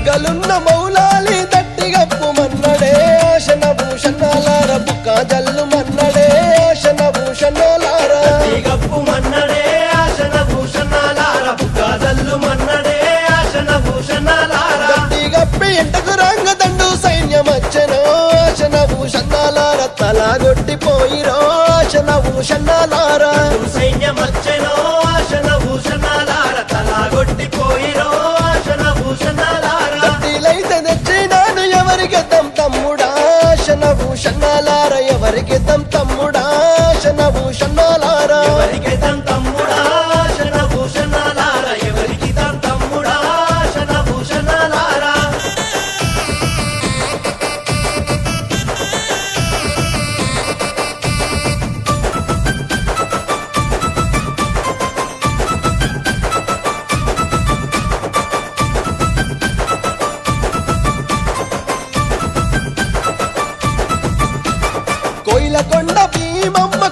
బుగ్గలున్న మౌలాలి దట్టిగప్పు మన్నడే ఆశన భూషణాలార బుక్క జల్లు మన్నడే ఆశన భూషణాలార గప్పు మన్నడే ఆశన భూషణాలార బుగ్గజల్లు మన్నడే ఆశన భూషణాలార గప్పి ఎంటకు రంగ దండు సైన్యమచ్చనో ఆశన భూషణాలార తలగొట్టిపోయిరో ఆశన భూషణాలార సైన్యమచ్చెనో ఆశన భూషణాలార తలగొట్టిపోయిరో ఆశన భూషణాలార గట్టిలైతే తెచ్చినాను ఎవరికి తమ్ముడా ఆశన భూషణాలార ఎవరికి తమ్ముడా ఆశన భూషణాలార ఎవరికి తమ్ముడా ఆశన భూషణాలార ఎవరికి తమ్ముడా ఆశన భూషణాలార కోయిలకొండ భీమమ్మ